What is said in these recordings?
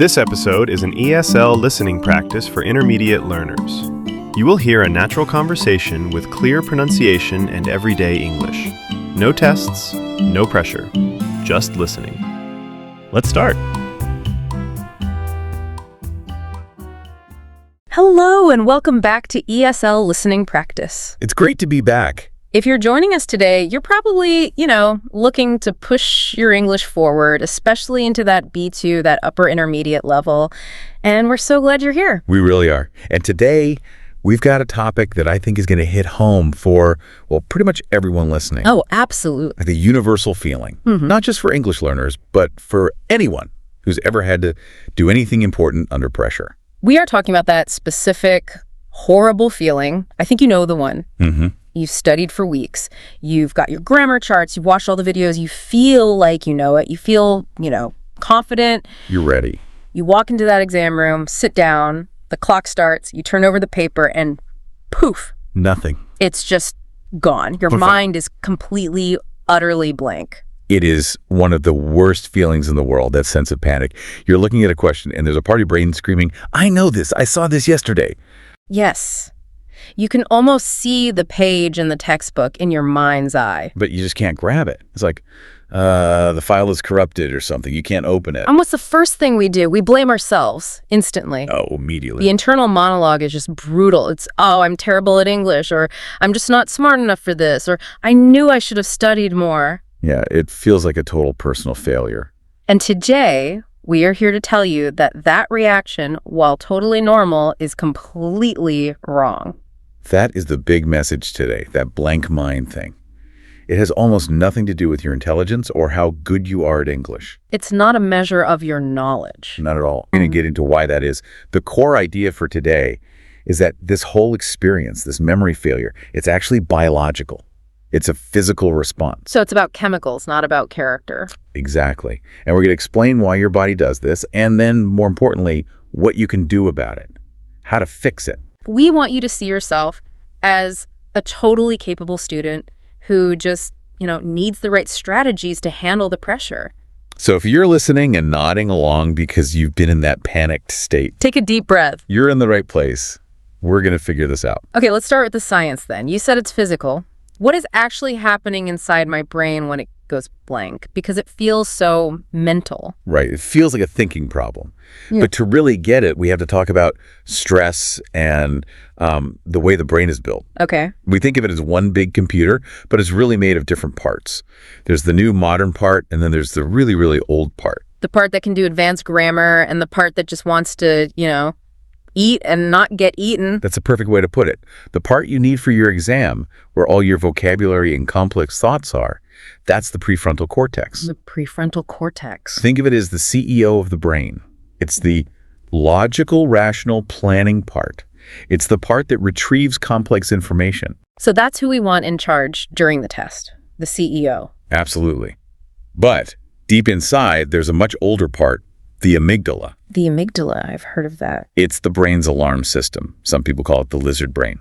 This episode is an ESL listening practice for intermediate learners. You will hear a natural conversation with clear pronunciation and everyday English. No tests, no pressure, just listening. Let's start. Hello and welcome back to ESL Listening Practice. It's great to be back. If you're joining us today, you're probably, looking to push your English forward, especially into that B2, that upper intermediate level. And we're so glad you're here. We really are. And today, we've got a topic that I think is going to hit home for, pretty much everyone listening. Oh, absolutely. Like the universal feeling, not just for English learners, but for anyone who's ever had to do anything important under pressure. We are talking about that specific, horrible feeling. I think you know the one. You've studied for weeks. You've got your grammar charts. You've watched all the videos. You feel like you know it. You feel, confident. You're ready. You walk into that exam room, sit down, the clock starts, you turn over the paper, and poof. Nothing. It's just gone. Your mind is completely, utterly blank. It is one of the worst feelings in the world, that sense of panic. You're looking at a question, and there's a part of your brain screaming, I know this. I saw this yesterday. Yes. You can almost see the page in the textbook in your mind's eye. But you just can't grab it. It's like, the file is corrupted or something. You can't open it. And what's the first thing we do? We blame ourselves instantly. Oh, immediately. The internal monologue is just brutal. It's, I'm terrible at English, or I'm just not smart enough for this, or I knew I should have studied more. Yeah, it feels like a total personal failure. And today, we are here to tell you that that reaction, while totally normal, is completely wrong. That is the big message today, that blank mind thing. It has almost nothing to do with your intelligence or how good you are at English. It's not a measure of your knowledge. Not at all. I'm going to get into why that is. The core idea for today is that this whole experience, this memory failure, it's actually biological. It's a physical response. So it's about chemicals, not about character. Exactly. And we're going to explain why your body does this, and then, more importantly, what you can do about it, how to fix it. We want you to see yourself as a totally capable student who just, needs the right strategies to handle the pressure. So if you're listening and nodding along because you've been in that panicked state, take a deep breath. You're in the right place. We're going to figure this out. Okay, let's start with the science then. You said it's physical. What is actually happening inside my brain when it goes blank? Because it feels so mental. Right. It feels like a thinking problem. Yeah. But to really get it, we have to talk about stress and the way the brain is built. Okay. We think of it as one big computer, but it's really made of different parts. There's the new modern part, and then there's the really, really old part. The part that can do advanced grammar and the part that just wants to, eat and not get eaten. That's a perfect way to put it. The part you need for your exam, where all your vocabulary and complex thoughts are, that's the prefrontal cortex. The prefrontal cortex. Think of it as the CEO of the brain. It's the logical, rational planning part. It's the part that retrieves complex information. So that's who we want in charge during the test, the CEO. Absolutely. But deep inside, there's a much older part, the amygdala. The amygdala, I've heard of that. It's the brain's alarm system. Some people call it the lizard brain.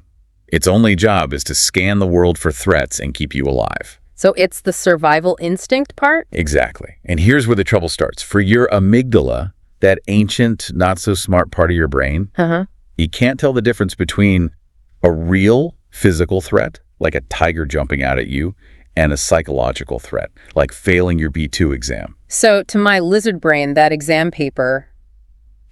Its only job is to scan the world for threats and keep you alive. So it's the survival instinct part? Exactly. And here's where the trouble starts. For your amygdala, that ancient, not-so-smart part of your brain, you can't tell the difference between a real physical threat, like a tiger jumping out at you, and a psychological threat, like failing your B2 exam. So to my lizard brain, that exam paper,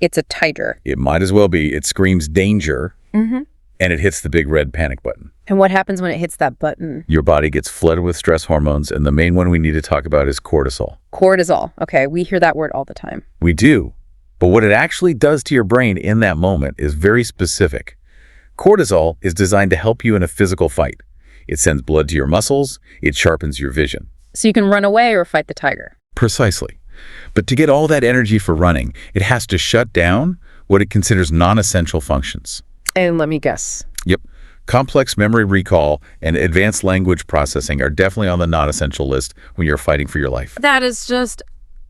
it's a tiger. It might as well be. It screams danger, and it hits the big red panic button. And what happens when it hits that button? Your body gets flooded with stress hormones, and the main one we need to talk about is cortisol. Cortisol. Okay, we hear that word all the time. We do. But what it actually does to your brain in that moment is very specific. Cortisol is designed to help you in a physical fight. It sends blood to your muscles. It sharpens your vision. So you can run away or fight the tiger. Precisely. But to get all that energy for running, it has to shut down what it considers non-essential functions. And let me guess. Yep. Complex memory recall and advanced language processing are definitely on the non-essential list when you're fighting for your life. That is just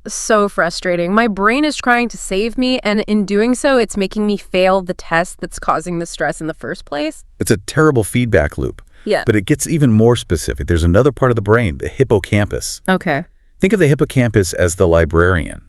so frustrating. My brain is trying to save me, and in doing so, it's making me fail the test that's causing the stress in the first place. It's a terrible feedback loop. Yeah. But it gets even more specific. There's another part of the brain, the hippocampus. Okay. Think of the hippocampus as the librarian.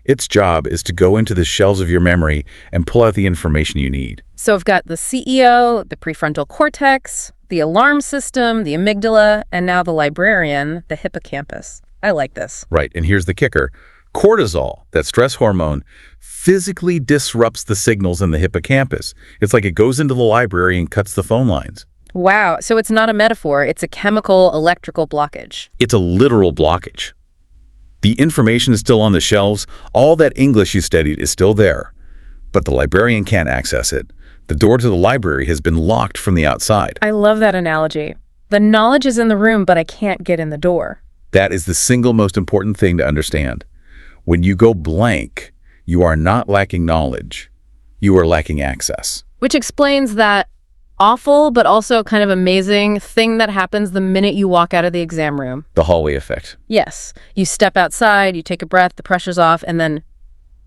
Its job is to go into the shelves of your memory and pull out the information you need. So I've got the CEO, the prefrontal cortex, the alarm system, the amygdala, and now the librarian, the hippocampus. I like this. Right, and here's the kicker. Cortisol, that stress hormone, physically disrupts the signals in the hippocampus. It's like it goes into the library and cuts the phone lines. Wow, so it's not a metaphor, it's a chemical electrical blockage. It's a literal blockage. The information is still on the shelves. All that English you studied is still there, but the librarian can't access it. The door to the library has been locked from the outside. I love that analogy. The knowledge is in the room, but I can't get in the door. That is the single most important thing to understand. When you go blank, you are not lacking knowledge. You are lacking access. Which explains that awful, but also kind of amazing thing that happens the minute you walk out of the exam room. The hallway effect. Yes. You step outside, you take a breath, the pressure's off, and then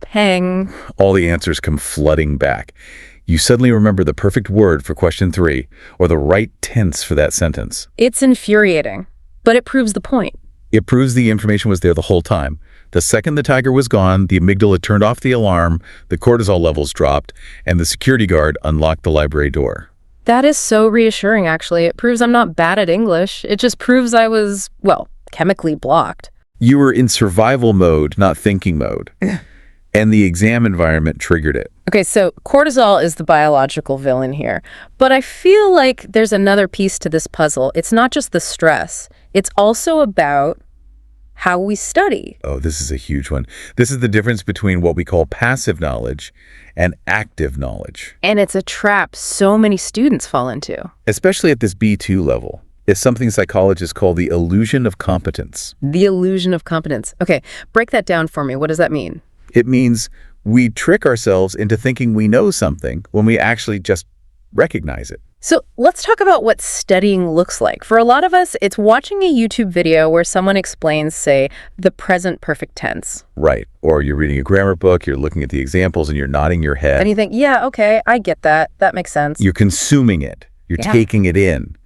pang. All the answers come flooding back. You suddenly remember the perfect word for question 3 or the right tense for that sentence. It's infuriating, but it proves the point. It proves the information was there the whole time. The second the tiger was gone, the amygdala turned off the alarm, the cortisol levels dropped, and the security guard unlocked the library door. That is so reassuring, actually. It proves I'm not bad at English. It just proves I was, well, chemically blocked. You were in survival mode, not thinking mode. And the exam environment triggered it. Okay, so cortisol is the biological villain here. But I feel like there's another piece to this puzzle. It's not just the stress. It's also about how we study. Oh, this is a huge one. This is the difference between what we call passive knowledge and active knowledge. And it's a trap so many students fall into. Especially at this B2 level. It's something psychologists call the illusion of competence. The illusion of competence. Okay, break that down for me. What does that mean? It means we trick ourselves into thinking we know something when we actually just recognize it. So let's talk about what studying looks like. For a lot of us, it's watching a YouTube video where someone explains, say, the present perfect tense. Right. Or you're reading a grammar book, you're looking at the examples, and you're nodding your head. And you think, yeah, okay, I get that. That makes sense. You're consuming it. You're taking it in.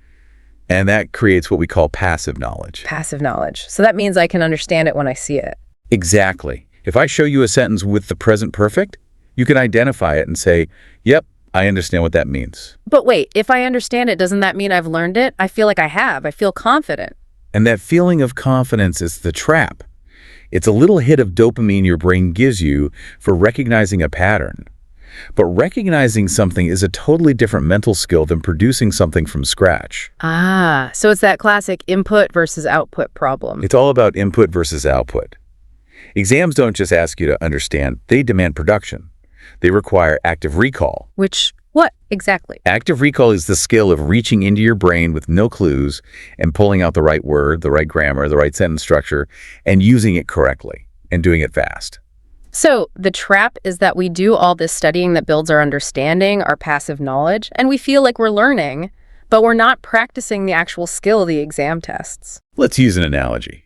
And that creates what we call passive knowledge. Passive knowledge. So that means I can understand it when I see it. Exactly. If I show you a sentence with the present perfect, you can identify it and say, yep, I understand what that means. But wait, if I understand it, doesn't that mean I've learned it? I feel like I have. I feel confident. And that feeling of confidence is the trap. It's a little hit of dopamine your brain gives you for recognizing a pattern. But recognizing something is a totally different mental skill than producing something from scratch. Ah, so it's that classic input versus output problem. It's all about input versus output. Exams don't just ask you to understand, they demand production. They require active recall. Which, what exactly? Active recall is the skill of reaching into your brain with no clues and pulling out the right word, the right grammar, the right sentence structure, and using it correctly and doing it fast. So the trap is that we do all this studying that builds our understanding, our passive knowledge, and we feel like we're learning, but we're not practicing the actual skill of the exam tests. Let's use an analogy.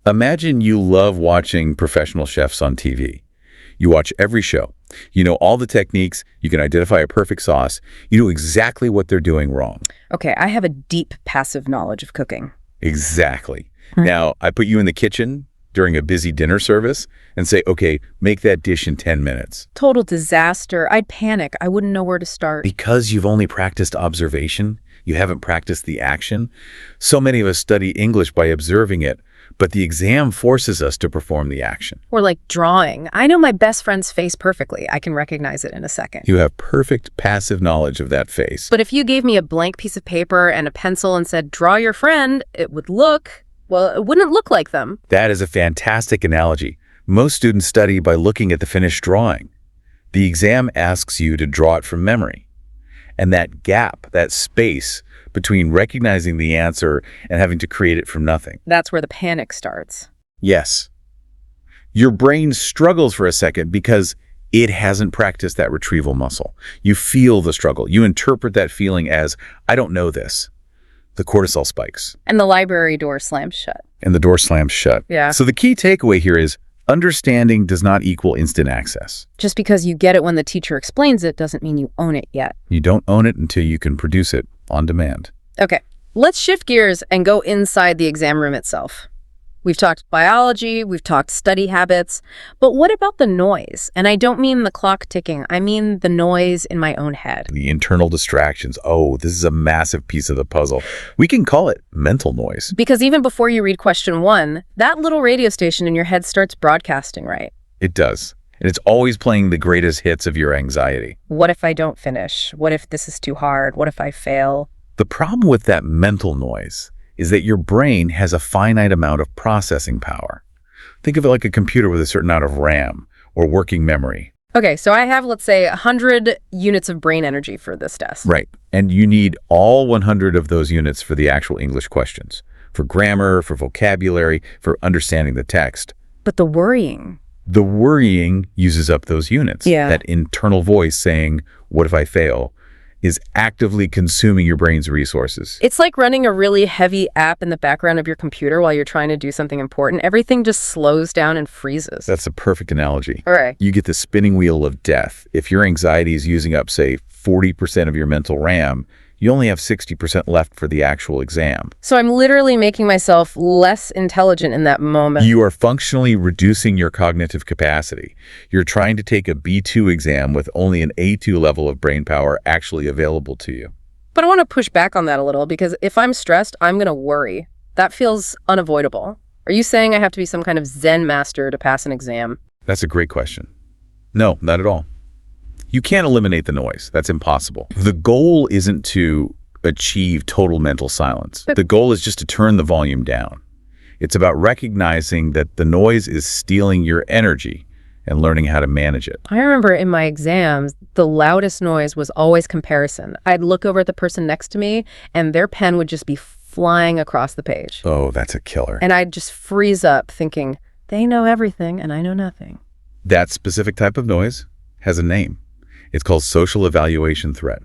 Imagine you love watching professional chefs on TV. You watch every show. You know all the techniques. You can identify a perfect sauce. You know exactly what they're doing wrong. Okay, I have a deep passive knowledge of cooking. Exactly. Now, I put you in the kitchen during a busy dinner service and say, okay, make that dish in 10 minutes. Total disaster. I'd panic. I wouldn't know where to start. Because you've only practiced observation, you haven't practiced the action. So many of us study English by observing it, but the exam forces us to perform the action. Or like drawing. I know my best friend's face perfectly. I can recognize it in a second. You have perfect passive knowledge of that face. But if you gave me a blank piece of paper and a pencil and said, draw your friend, it would look, well, it wouldn't look like them. That is a fantastic analogy. Most students study by looking at the finished drawing. The exam asks you to draw it from memory. And that gap, that space between recognizing the answer and having to create it from nothing. That's where the panic starts. Yes. Your brain struggles for a second because it hasn't practiced that retrieval muscle. You feel the struggle. You interpret that feeling as, I don't know this. The cortisol spikes. And the library door slams shut. And the door slams shut. Yeah. So the key takeaway here is understanding does not equal instant access. Just because you get it when the teacher explains it doesn't mean you own it yet. You don't own it until you can produce it on demand. Okay, let's shift gears and go inside the exam room itself. We've talked biology, we've talked study habits, but what about the noise? And I don't mean the clock ticking, I mean the noise in my own head. The internal distractions. Oh, this is a massive piece of the puzzle. We can call it mental noise. Because even before you read question 1, that little radio station in your head starts broadcasting, right? It does. And it's always playing the greatest hits of your anxiety. What if I don't finish? What if this is too hard? What if I fail? The problem with that mental noise is that your brain has a finite amount of processing power. Think of it like a computer with a certain amount of RAM or working memory. Okay, so I have, let's say, 100 units of brain energy for this test. Right. And you need all 100 of those units for the actual English questions, for grammar, for vocabulary, for understanding the text. But the worrying. The worrying uses up those units. Yeah. That internal voice saying, what if I fail, is actively consuming your brain's resources. It's like running a really heavy app in the background of your computer while you're trying to do something important. Everything just slows down and freezes. That's a perfect analogy. All right. You get the spinning wheel of death. If your anxiety is using up, say, 40% of your mental RAM, you only have 60% left for the actual exam. So I'm literally making myself less intelligent in that moment. You are functionally reducing your cognitive capacity. You're trying to take a B2 exam with only an A2 level of brain power actually available to you. But I want to push back on that a little, because if I'm stressed, I'm going to worry. That feels unavoidable. Are you saying I have to be some kind of Zen master to pass an exam? That's a great question. No, not at all. You can't eliminate the noise. That's impossible. The goal isn't to achieve total mental silence. The goal is just to turn the volume down. It's about recognizing that the noise is stealing your energy and learning how to manage it. I remember in my exams, the loudest noise was always comparison. I'd look over at the person next to me, and their pen would just be flying across the page. Oh, that's a killer. And I'd just freeze up thinking, they know everything and I know nothing. That specific type of noise has a name. It's called social evaluation threat,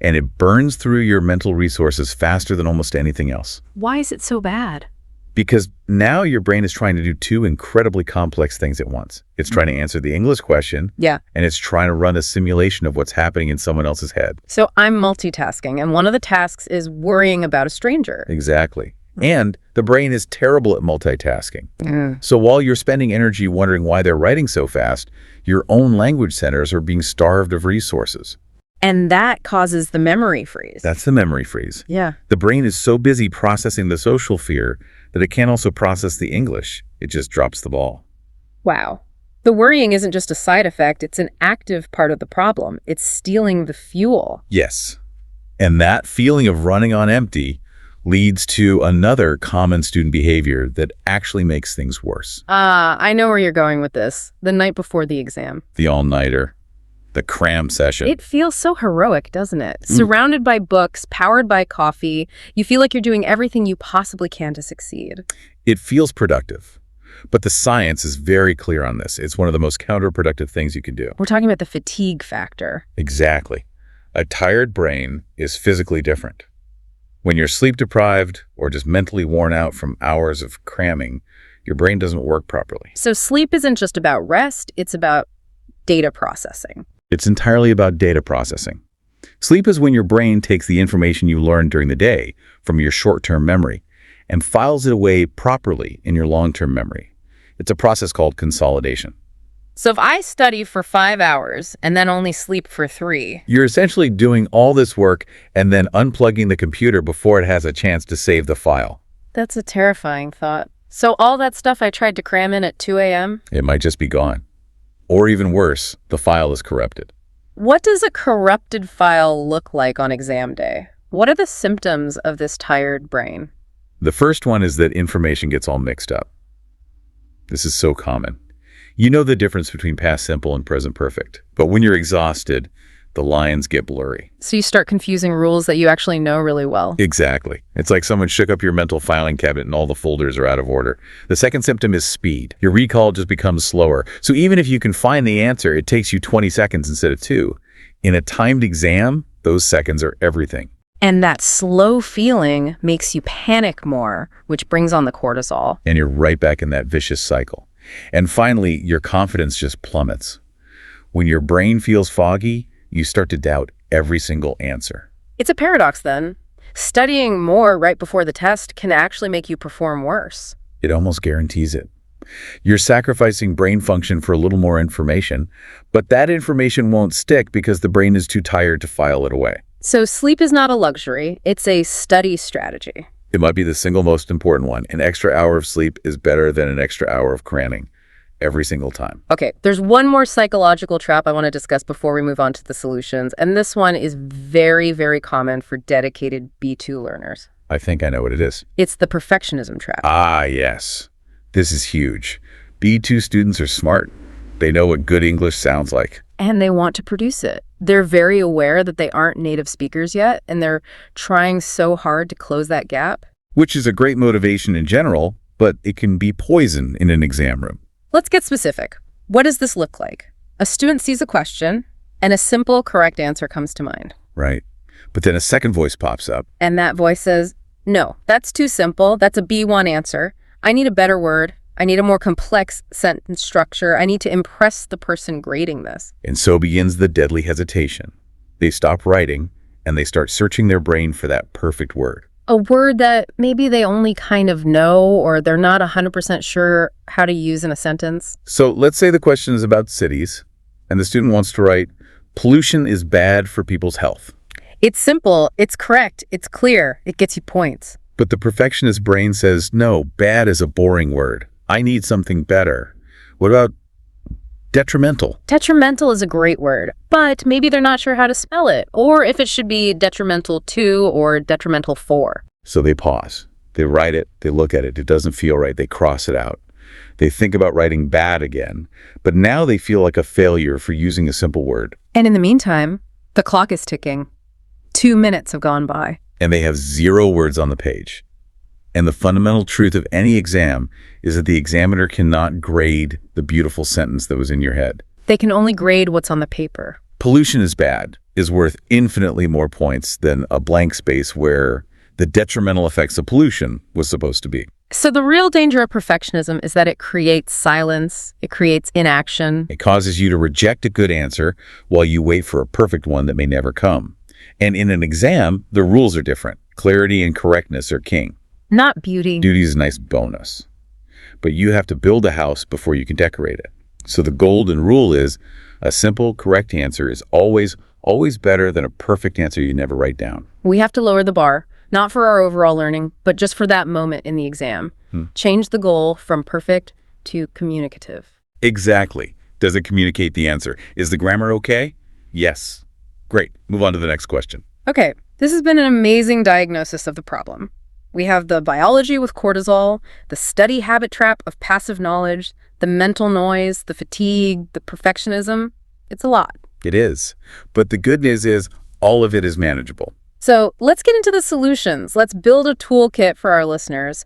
and it burns through your mental resources faster than almost anything else. Why is it so bad? Because now your brain is trying to do two incredibly complex things at once. It's trying to answer the English question, Yeah. and it's trying to run a simulation of what's happening in someone else's head. So I'm multitasking, and one of the tasks is worrying about a stranger. Exactly. And the brain is terrible at multitasking. So while you're spending energy wondering why they're writing so fast, your own language centers are being starved of resources. And that causes the memory freeze. That's the memory freeze. Yeah. The brain is so busy processing the social fear that it can't also process the English. It just drops the ball. Wow. The worrying isn't just a side effect, it's an active part of the problem. It's stealing the fuel. Yes. And that feeling of running on empty leads to another common student behavior that actually makes things worse. I know where you're going with this. The night before the exam. The all-nighter, the cram session. It feels so heroic, doesn't it? Surrounded by books, powered by coffee, you feel like you're doing everything you possibly can to succeed. It feels productive, but the science is very clear on this. It's one of the most counterproductive things you can do. We're talking about the fatigue factor. Exactly. A tired brain is physically different. When you're sleep deprived or just mentally worn out from hours of cramming, your brain doesn't work properly. So sleep isn't just about rest, it's about data processing. It's entirely about data processing. Sleep is when your brain takes the information you learned during the day from your short-term memory and files it away properly in your long-term memory. It's a process called consolidation. So if I study for 5 hours and then only sleep for 3... You're essentially doing all this work and then unplugging the computer before it has a chance to save the file. That's a terrifying thought. So all that stuff I tried to cram in at 2 a.m.? It might just be gone. Or even worse, the file is corrupted. What does a corrupted file look like on exam day? What are the symptoms of this tired brain? The first one is that information gets all mixed up. This is so common. You know the difference between past simple and present perfect, but when you're exhausted, the lines get blurry. So you start confusing rules that you actually know really well. Exactly. It's like someone shook up your mental filing cabinet and all the folders are out of order. The second symptom is speed. Your recall just becomes slower. So even if you can find the answer, it takes you 20 seconds instead of 2. In a timed exam, those seconds are everything. And that slow feeling makes you panic more, which brings on the cortisol. And you're right back in that vicious cycle. And finally, your confidence just plummets. When your brain feels foggy, you start to doubt every single answer. It's a paradox then. Studying more right before the test can actually make you perform worse. It almost guarantees it. You're sacrificing brain function for a little more information, but that information won't stick because the brain is too tired to file it away. So sleep is not a luxury, it's a study strategy. It might be the single most important one. An extra hour of sleep is better than an extra hour of cramming every single time. Okay, there's one more psychological trap I want to discuss before we move on to the solutions, and this one is very, very common for dedicated B2 learners. I think I know what it is. It's the perfectionism trap. Ah, yes. This is huge. B2 students are smart. They know what good English sounds like. And they want to produce it. They're very aware that they aren't native speakers yet, and they're trying so hard to close that gap. Which is a great motivation in general, but it can be poison in an exam room. Let's get specific. What does this look like? A student sees a question, and a simple, correct answer comes to mind. Right. But then a second voice pops up. And that voice says, no, that's too simple. That's a B1 answer. I need a better word. I need a more complex sentence structure. I need to impress the person grading this. And so begins the deadly hesitation. They stop writing, and they start searching their brain for that perfect word. A word that maybe they only kind of know, or they're not 100% sure how to use in a sentence. So let's say the question is about cities, and the student wants to write, pollution is bad for people's health. It's simple, it's correct, it's clear, it gets you points. But the perfectionist brain says, no, bad is a boring word. I need something better. What about detrimental? Detrimental is a great word, but maybe they're not sure how to spell it, or if it should be detrimental to or detrimental for. So they pause. They write it. They look at it. It doesn't feel right. They cross it out. They think about writing bad again, but now they feel like a failure for using a simple word. And in the meantime, the clock is ticking. 2 minutes have gone by. And they have 0 words on the page. And the fundamental truth of any exam is that the examiner cannot grade the beautiful sentence that was in your head. They can only grade what's on the paper. Pollution is bad is worth infinitely more points than a blank space where the detrimental effects of pollution was supposed to be. So the real danger of perfectionism is that it creates silence, it creates inaction. It causes you to reject a good answer while you wait for a perfect one that may never come. And in an exam, the rules are different. Clarity and correctness are king. Not beauty. Beauty is a nice bonus. But you have to build a house before you can decorate it. So the golden rule is a simple, correct answer is always better than a perfect answer you never write down. We have to lower the bar, not for our overall learning, but just for that moment in the exam. Change the goal from perfect to communicative. Exactly. Does it communicate the answer? Is the grammar okay? Yes. Great. Move on to the next question. Okay, this has been an amazing diagnosis of the problem. We have the biology with cortisol, the study habit trap of passive knowledge, the mental noise, the fatigue, the perfectionism. It's a lot. It is. But the good news is all of it is manageable. So let's get into the solutions. Let's build a toolkit for our listeners.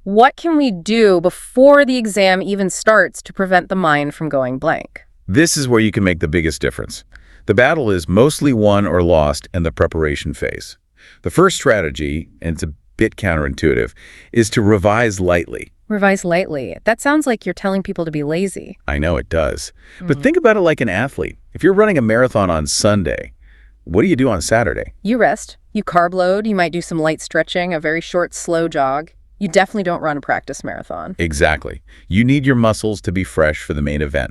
What can we do before the exam even starts to prevent the mind from going blank? This is where you can make the biggest difference. The battle is mostly won or lost in the preparation phase. The first strategy, and it's a bit counterintuitive, is to revise lightly. Revise lightly. That sounds like you're telling people to be lazy. I know it does. But think about it like an athlete. If you're running a marathon on Sunday, what do you do on Saturday? You rest. You carb load. You might do some light stretching, a very short, slow jog. You definitely don't run a practice marathon. Exactly. You need your muscles to be fresh for the main event.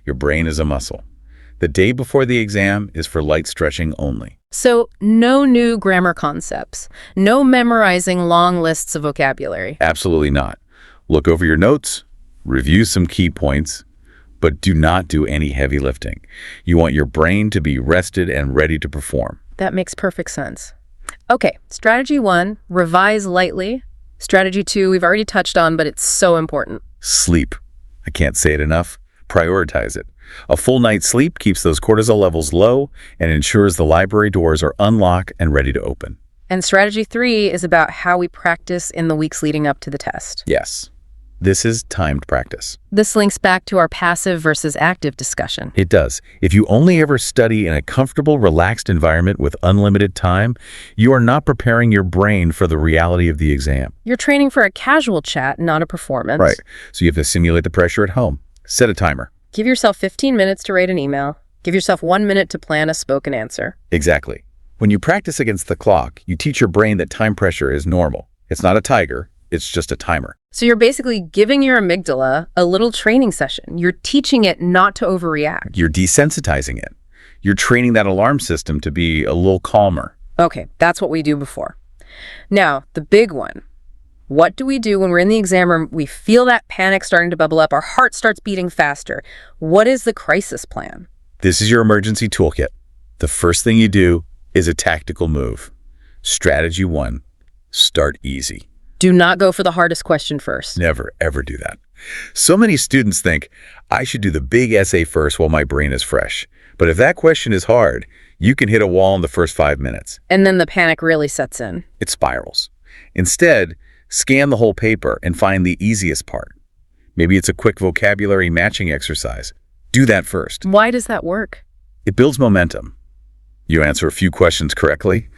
Your brain is a muscle. The day before the exam is for light stretching only. So no new grammar concepts. No memorizing long lists of vocabulary. Absolutely not. Look over your notes, review some key points, but do not do any heavy lifting. You want your brain to be rested and ready to perform. That makes perfect sense. Okay, strategy 1, revise lightly. Strategy 2, we've already touched on, but it's so important. Sleep. I can't say it enough. Prioritize it. A full night's sleep keeps those cortisol levels low and ensures the library doors are unlocked and ready to open. And strategy 3 is about how we practice in the weeks leading up to the test. Yes. This is timed practice. This links back to our passive versus active discussion. It does. If you only ever study in a comfortable, relaxed environment with unlimited time, you are not preparing your brain for the reality of the exam. You're training for a casual chat, not a performance. Right. So you have to simulate the pressure at home. Set a timer. Give yourself 15 minutes to write an email. Give yourself 1 minute to plan a spoken answer. Exactly. When you practice against the clock, you teach your brain that time pressure is normal. It's not a tiger. It's just a timer. So you're basically giving your amygdala a little training session. You're teaching it not to overreact. You're desensitizing it. You're training that alarm system to be a little calmer. Okay, that's what we do before. Now, the big one. What do we do when we're in the exam room? We feel that panic starting to bubble up. Our heart starts beating faster. What is the crisis plan? This is your emergency toolkit. The first thing you do is a tactical move. Strategy 1, start easy. Do not go for the hardest question first. Never, ever do that. So many students think, I should do the big essay first while my brain is fresh. But if that question is hard, you can hit a wall in the first 5 minutes. And then the panic really sets in. It spirals. Instead, scan the whole paper and find the easiest part. Maybe it's a quick vocabulary matching exercise. Do that first. Why does that work? It builds momentum. You answer a few questions correctly,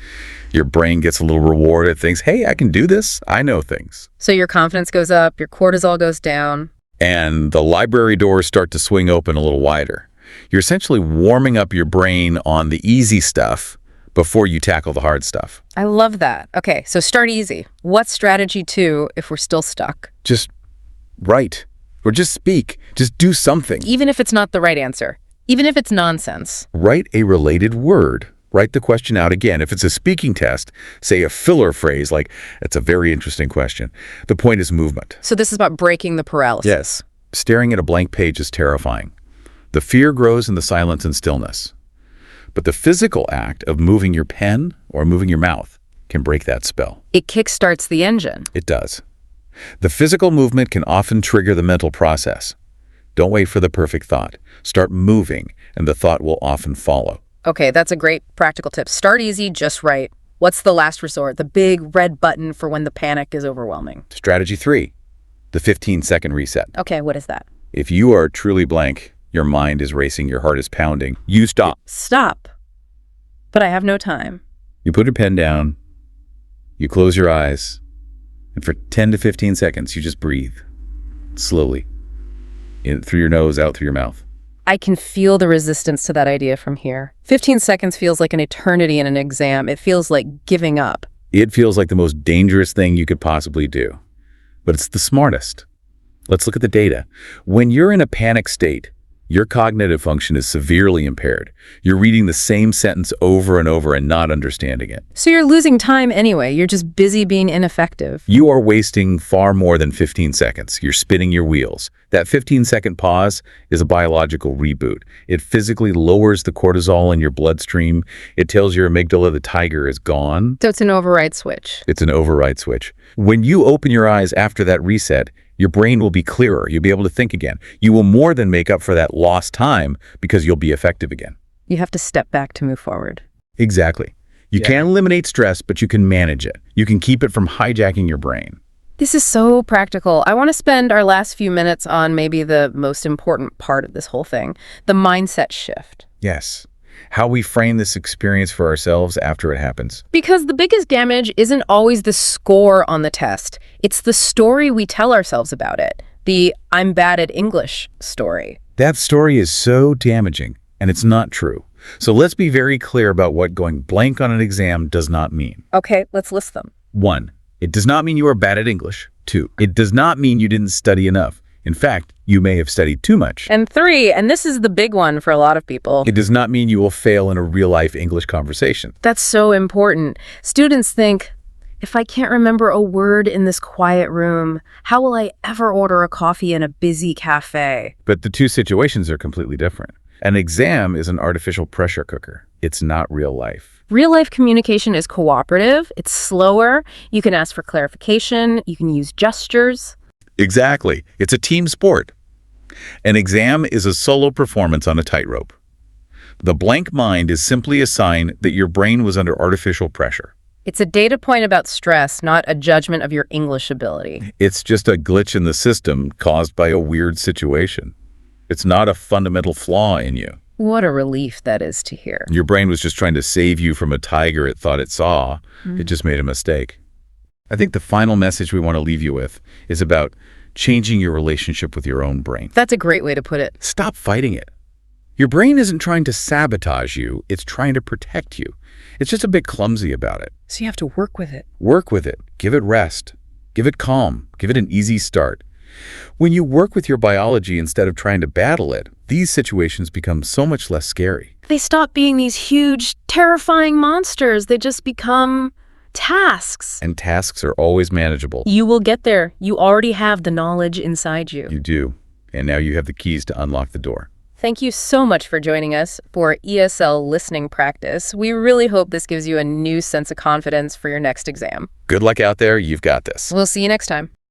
your brain gets a little reward. It thinks, hey, I can do this. I know things. So your confidence goes up, your cortisol goes down. And the library doors start to swing open a little wider. You're essentially warming up your brain on the easy stuff before you tackle the hard stuff. I love that. Okay, so start easy. What's strategy 2 if we're still stuck? Just write or just speak. Just do something. Even if it's not the right answer. Even if it's nonsense. Write a related word. Write the question out again. If it's a speaking test, say a filler phrase like, it's a very interesting question. The point is movement. So this is about breaking the paralysis. Yes. Staring at a blank page is terrifying. The fear grows in the silence and stillness. But the physical act of moving your pen or moving your mouth can break that spell. It kickstarts the engine. It does. The physical movement can often trigger the mental process. Don't wait for the perfect thought. Start moving, and the thought will often follow. Okay, that's a great practical tip. Start easy, just right. What's the last resort? The big red button for when the panic is overwhelming. Strategy 3, the 15-second reset. Okay, what is that? If you are truly blank, your mind is racing, your heart is pounding, you stop. Stop. But I have no time. You put your pen down, you close your eyes, and for 10 to 15 seconds, you just breathe slowly. In through your nose, out through your mouth. I can feel the resistance to that idea from here. 15 seconds feels like an eternity in an exam. It feels like giving up. It feels like the most dangerous thing you could possibly do. But it's the smartest. Let's look at the data. When you're in a panic state, your cognitive function is severely impaired. You're reading the same sentence over and over and not understanding it. So you're losing time anyway. You're just busy being ineffective. You are wasting far more than 15 seconds. You're spinning your wheels. That 15-second pause is a biological reboot. It physically lowers the cortisol in your bloodstream. It tells your amygdala the tiger is gone. So it's an override switch. It's an override switch. When you open your eyes after that reset, your brain will be clearer. You'll be able to think again. You will more than make up for that lost time because you'll be effective again. You have to step back to move forward. Exactly. You can't eliminate stress, but you can manage it. You can keep it from hijacking your brain. This is so practical. I want to spend our last few minutes on maybe the most important part of this whole thing, the mindset shift. Yes. How we frame this experience for ourselves after it happens. Because the biggest damage isn't always the score on the test. It's the story we tell ourselves about it. The I'm bad at English story. That story is so damaging, and it's not true. So let's be very clear about what going blank on an exam does not mean. Okay, let's list them. 1. It does not mean you are bad at English. 2. It does not mean you didn't study enough. In fact, you may have studied too much. And 3, and this is the big one for a lot of people. It does not mean you will fail in a real-life English conversation. That's so important. Students think, if I can't remember a word in this quiet room, how will I ever order a coffee in a busy cafe? But the two situations are completely different. An exam is an artificial pressure cooker. It's not real life. Real-life communication is cooperative. It's slower. You can ask for clarification. You can use gestures. Exactly. It's a team sport. An exam is a solo performance on a tightrope. The blank mind is simply a sign that your brain was under artificial pressure. It's a data point about stress, not a judgment of your English ability. It's just a glitch in the system caused by a weird situation. It's not a fundamental flaw in you. What a relief that is to hear. Your brain was just trying to save you from a tiger it thought it saw. It just made a mistake. I think the final message we want to leave you with is about changing your relationship with your own brain. That's a great way to put it. Stop fighting it. Your brain isn't trying to sabotage you. It's trying to protect you. It's just a bit clumsy about it. So you have to work with it. Work with it. Give it rest. Give it calm. Give it an easy start. When you work with your biology instead of trying to battle it, these situations become so much less scary. They stop being these huge, terrifying monsters. They just become tasks. And tasks are always manageable. You will get there. You already have the knowledge inside you. You do. And now you have the keys to unlock the door. Thank you so much for joining us for ESL listening practice. We really hope this gives you a new sense of confidence for your next exam. Good luck out there. You've got this. We'll see you next time.